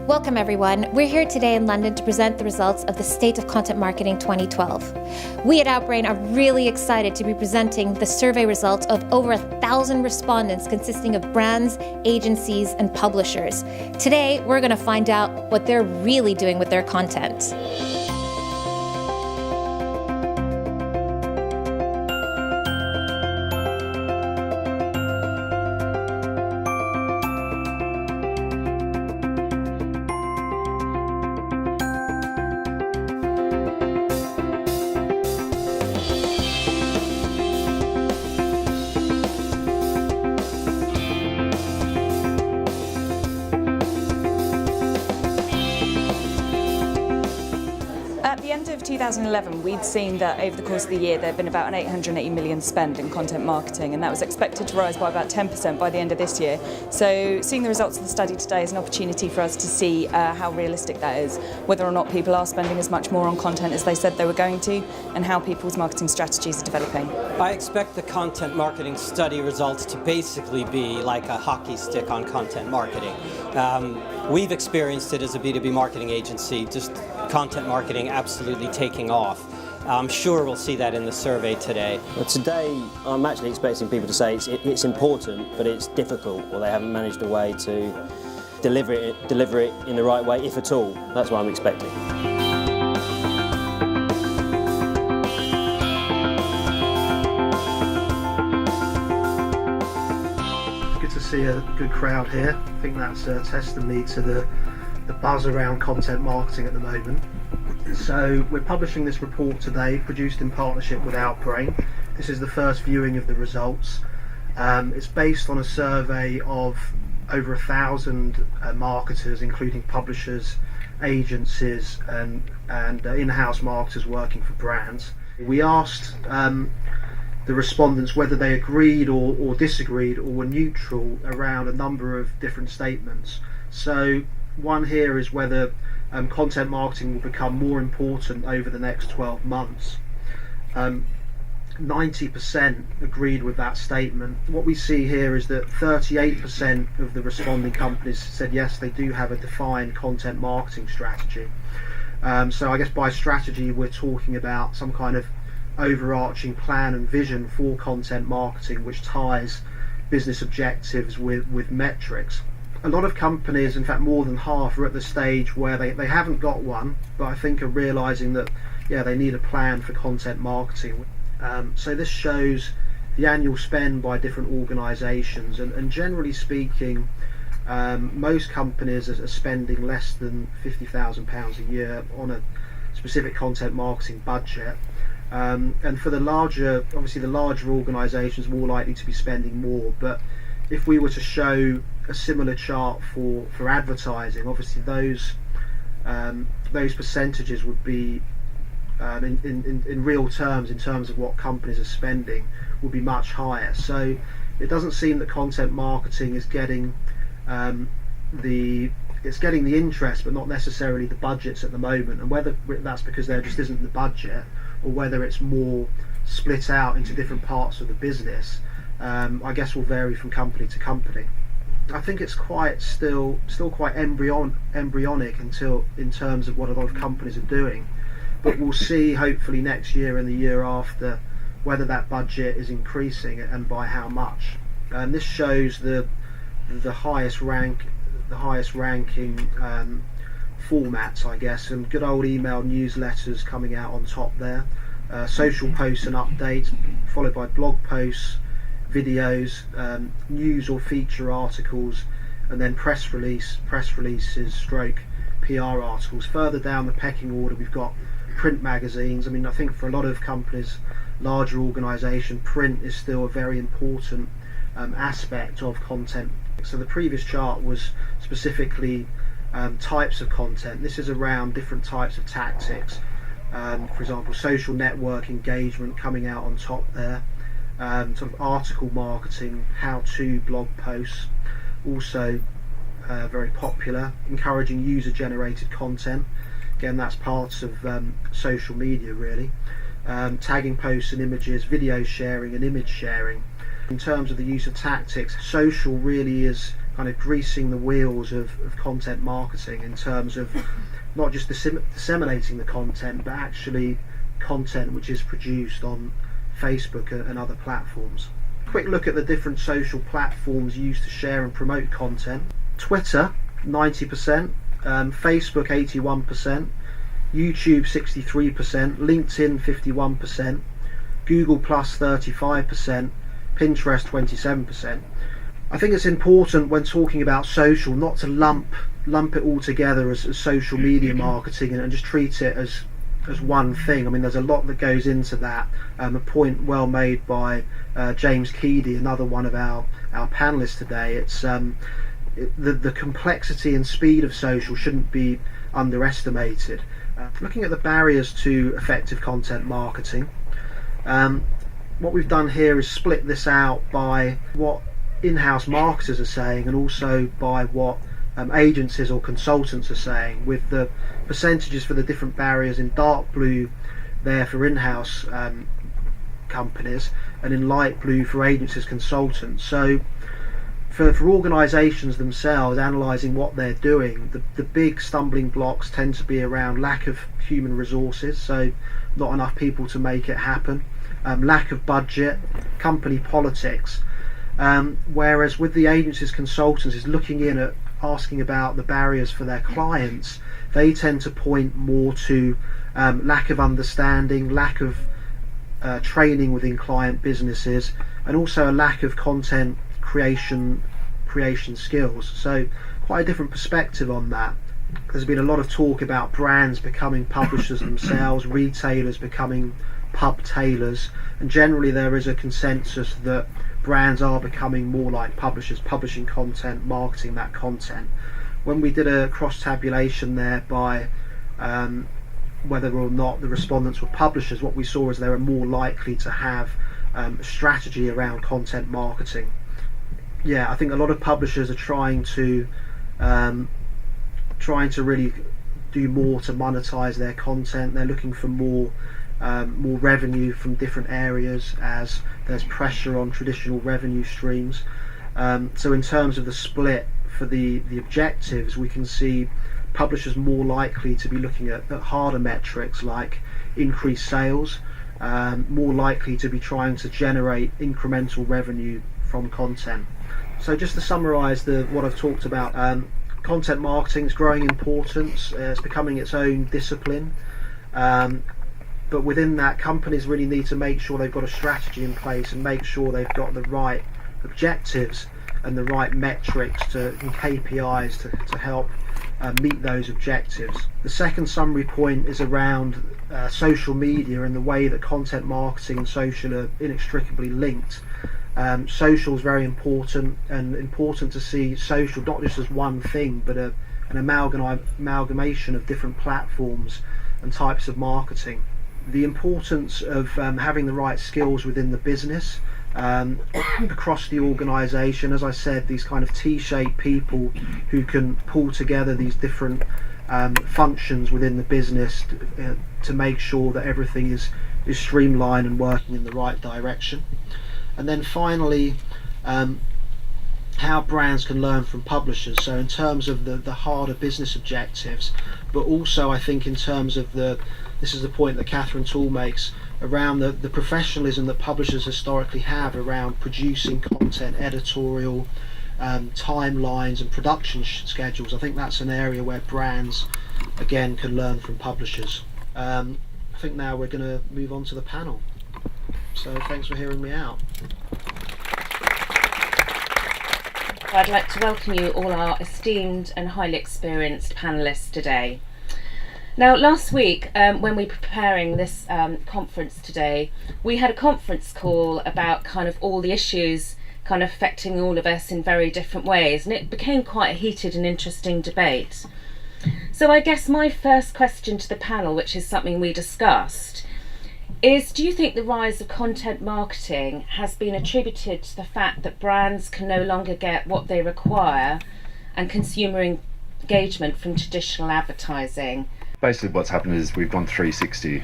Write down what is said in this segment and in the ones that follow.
Welcome everyone. We're here today in London to present the results of the State of Content Marketing 2012. We at Outbrain are really excited to be presenting the survey results of over 1,000 respondents consisting of brands, agencies, and publishers. Today, we're going to find out what they're really doing with their content. At the end of 2011, we'd seen that over the course of the year there had been about an 880 million spend in content marketing, and that was expected to rise by about 10% by the end of this year. So seeing the results of the study today is an opportunity for us to see how realistic that is, whether or not people are spending as much more on content as they said they were going to, and how people's marketing strategies are developing. I expect the content marketing study results to basically be like a hockey stick on content marketing. We've experienced it as a B2B marketing agency, just content marketing absolutely taking off. I'm sure we'll see that in the survey today. Well, today I'm actually expecting people to say it's important, but it's difficult, or they haven't managed a way to deliver it in the right way, if at all. That's what I'm expecting. Good to see a good crowd here. I think that's a testimony to the buzz around content marketing at the moment. So we're publishing this report today, produced in partnership with Outbrain. This is the first viewing of the results. It's based on a survey of over 1,000 marketers, including publishers, agencies, and in-house marketers working for brands. We asked the respondents whether they agreed or disagreed or were neutral around a number of different statements. So one here is whether content marketing will become more important over the next 12 months. 90% agreed with that statement. What we see here is that 38% of the responding companies said yes, they do have a defined content marketing strategy. So I guess by strategy we're talking about some kind of overarching plan and vision for content marketing which ties business objectives with metrics. A lot of companies, in fact more than half, are at the stage where they haven't got one, but I think are realising that they need a plan for content marketing. So this shows the annual spend by different organisations, and generally speaking most companies are spending less than £50,000 a year on a specific content marketing budget. And for the larger organisations, more likely to be spending more. But if we were to show a similar chart for advertising, obviously those percentages would be in real terms, in terms of what companies are spending, would be much higher. So it doesn't seem that content marketing is getting the interest, but not necessarily the budgets at the moment. And whether that's because there just isn't the budget, or whether it's more split out into different parts of the business, I guess will vary from company to company. I think it's still quite embryonic in terms of what a lot of companies are doing, but we'll see hopefully next year and the year after whether that budget is increasing and by how much. This shows the highest ranking formats, I guess, and good old email newsletters coming out on top there, social posts and updates, followed by blog posts, videos, news or feature articles, and then press releases stroke PR articles. Further down the pecking order we've got print magazines. I mean, I think for a lot of companies, larger organisation, print is still a very important aspect of content. So the previous chart was specifically types of content. This is around different types of tactics. For example, social network engagement coming out on top there. Sort of article marketing, how-to blog posts, also very popular. Encouraging user-generated content. Again, that's part of social media really. Tagging posts and images, video sharing and image sharing. In terms of the use of tactics, social really is kind of greasing the wheels of content marketing in terms of not just disseminating the content, but actually content which is produced on Facebook and other platforms. Quick look at the different social platforms used to share and promote content. Twitter, 90%, Facebook, 81%, YouTube, 63%, LinkedIn, 51%, Google Plus, 35%, Pinterest, 27%. I think it's important when talking about social not to lump it all together as social media marketing and just treat it as one thing. I mean, there's a lot that goes into that. A point well made by James Keedy, another one of our panelists today. It's the complexity and speed of social shouldn't be underestimated. Looking at the barriers to effective content marketing, what we've done here is split this out by what in-house marketers are saying and also by what agencies or consultants are saying, with the percentages for the different barriers in dark blue there for in-house companies and in light blue for agencies, consultants. So for organisations themselves analysing what they're doing, the big stumbling blocks tend to be around lack of human resources, so not enough people to make it happen, lack of budget, company politics. Whereas with the agencies, consultants is looking in at asking about the barriers for their clients, they tend to point more to lack of understanding, lack of training within client businesses, and also a lack of content creation skills. So quite a different perspective on that. There's been a lot of talk about brands becoming publishers themselves, retailers becoming pub tailors, and generally there is a consensus that brands are becoming more like publishers, publishing content, marketing that content. When we did a cross-tabulation there by whether or not the respondents were publishers, what we saw is they were more likely to have a strategy around content marketing. Yeah, I think a lot of publishers are trying to really do more to monetize their content. They're looking for more revenue from different areas as there's pressure on traditional revenue streams. So in terms of the split for the objectives, we can see publishers more likely to be looking at harder metrics like increased sales, more likely to be trying to generate incremental revenue from content. So just to summarise what I've talked about, content marketing is growing in importance. It's becoming its own discipline. But within that, companies really need to make sure they've got a strategy in place and make sure they've got the right objectives and the right metrics and KPIs to help meet those objectives. The second summary point is around social media and the way that content marketing and social are inextricably linked. Social is very important, and important to see social not just as one thing, but an amalgamation of different platforms and types of marketing. The importance of having the right skills within the business, across the organisation. As I said, these kind of T-shaped people who can pull together these different functions within the business to make sure that everything is streamlined and working in the right direction. And then finally, how brands can learn from publishers. So in terms of the harder business objectives, but also I think in terms of this is the point that Catherine Toole makes around the professionalism that publishers historically have around producing content, editorial, timelines and production schedules. I think that's an area where brands again can learn from publishers. I think now we're going to move on to the panel. So thanks for hearing me out. I'd like to welcome you all, our esteemed and highly experienced panellists today. Now, last week, when we were preparing this conference today, we had a conference call about kind of all the issues kind of affecting all of us in very different ways, and it became quite a heated and interesting debate. So I guess my first question to the panel, which is something we discussed, is do you think the rise of content marketing has been attributed to the fact that brands can no longer get what they require and consumer engagement from traditional advertising? Basically what's happened is we've gone 360.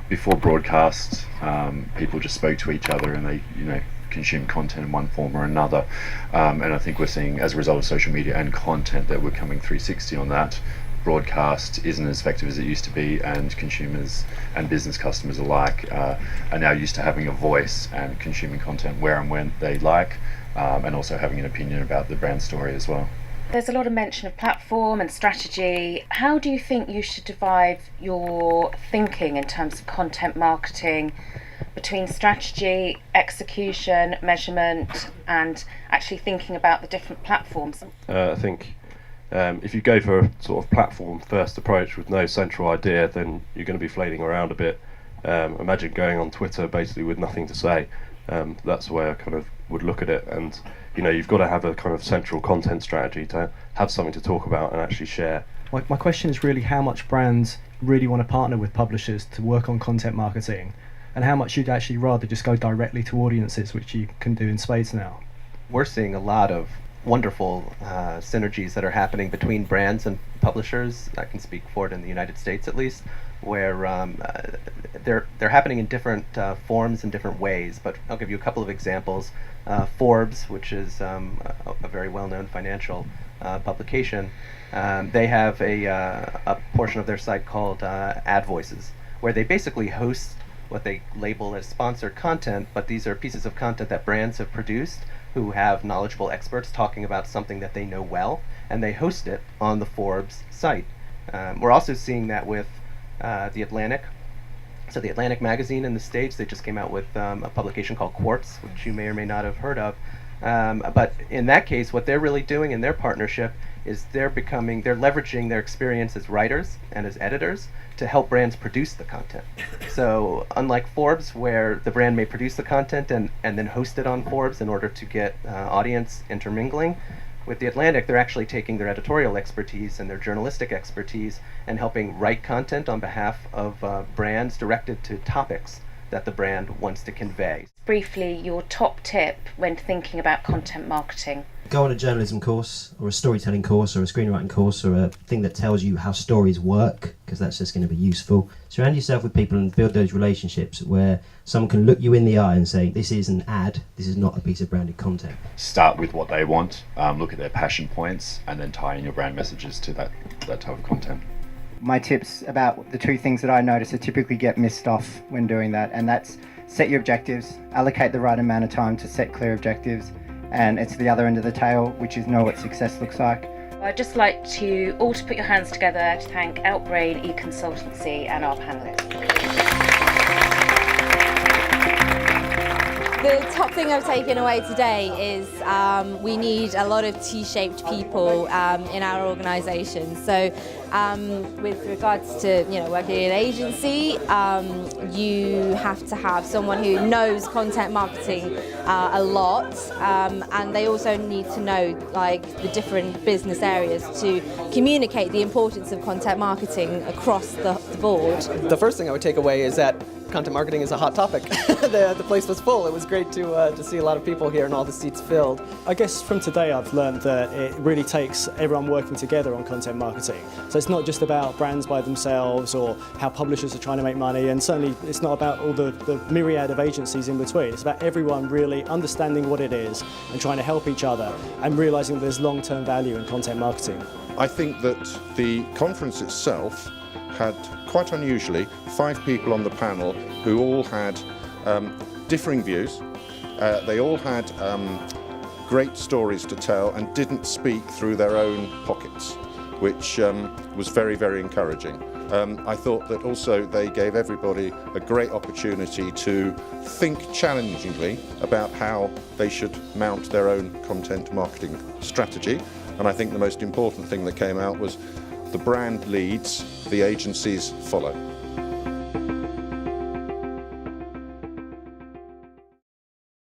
Before broadcast, people just spoke to each other and they consume content in one form or another. And I think we're seeing, as a result of social media and content, that we're coming 360 on that. Broadcast isn't as effective as it used to be, and consumers and business customers alike are now used to having a voice and consuming content where and when they like, and also having an opinion about the brand story as well. There's a lot of mention of platform and strategy. How do you think you should divide your thinking in terms of content marketing between strategy, execution, measurement, and actually thinking about the different platforms? I think if you go for a sort of platform first approach with no central idea, then you're going to be flailing around a bit. Imagine going on Twitter basically with nothing to say. That's the way I kind of would look at it. And you've got to have a kind of central content strategy to have something to talk about and actually share. My question is really how much brands really want to partner with publishers to work on content marketing, and how much you'd actually rather just go directly to audiences, which you can do in spades now. We're seeing a lot of wonderful synergies that are happening between brands and publishers. I can speak for it in the United States at least, where they're happening in different forms and different ways. But I'll give you a couple of examples. Forbes, which is a very well-known financial publication, they have a portion of their site called Ad Voices, where they basically host what they label as sponsored content, but these are pieces of content that brands have produced who have knowledgeable experts talking about something that they know well, and they host it on the Forbes site. We're also seeing that with The Atlantic. So The Atlantic magazine in the States, they just came out with a publication called Quartz, which you may or may not have heard of. But in that case, what they're really doing in their partnership is they're leveraging their experience as writers and as editors to help brands produce the content. So unlike Forbes, where the brand may produce the content and then host it on Forbes in order to get audience intermingling, with The Atlantic, they're actually taking their editorial expertise and their journalistic expertise and helping write content on behalf of brands directed to topics that the brand wants to convey. Briefly, your top tip when thinking about content marketing. Go on a journalism course or a storytelling course or a screenwriting course or a thing that tells you how stories work, because that's just going to be useful. Surround yourself with people and build those relationships where someone can look you in the eye and say, this is an ad, this is not a piece of branded content. Start with what they want, look at their passion points, and then tie in your brand messages to that type of content. My tips about the two things that I notice that typically get missed off when doing that, and that's set your objectives, allocate the right amount of time to set clear objectives, and it's the other end of the tail, which is know what success looks like. I'd just like to all to put your hands together to thank Outbrain eConsultancy and our panellists. The top thing I've taken away today is we need a lot of T-shaped people in our organisation. So with regards to working in an agency, you have to have someone who knows content marketing a lot, and they also need to know the different business areas to communicate the importance of content marketing across the board. The first thing I would take away is that content marketing is a hot topic. The place was full. It was great to see a lot of people here and all the seats filled. I guess from today I've learned that it really takes everyone working together on content marketing. So it's not just about brands by themselves or how publishers are trying to make money, and certainly it's not about all the myriad of agencies in between. It's about everyone really understanding what it is and trying to help each other and realising there's long-term value in content marketing. I think that the conference itself had, quite unusually, 5 people on the panel who all had differing views. They all had great stories to tell and didn't speak through their own pockets, which was very, very encouraging. I thought that also they gave everybody a great opportunity to think challengingly about how they should mount their own content marketing strategy. And I think the most important thing that came out was the brand leads, the agencies follow.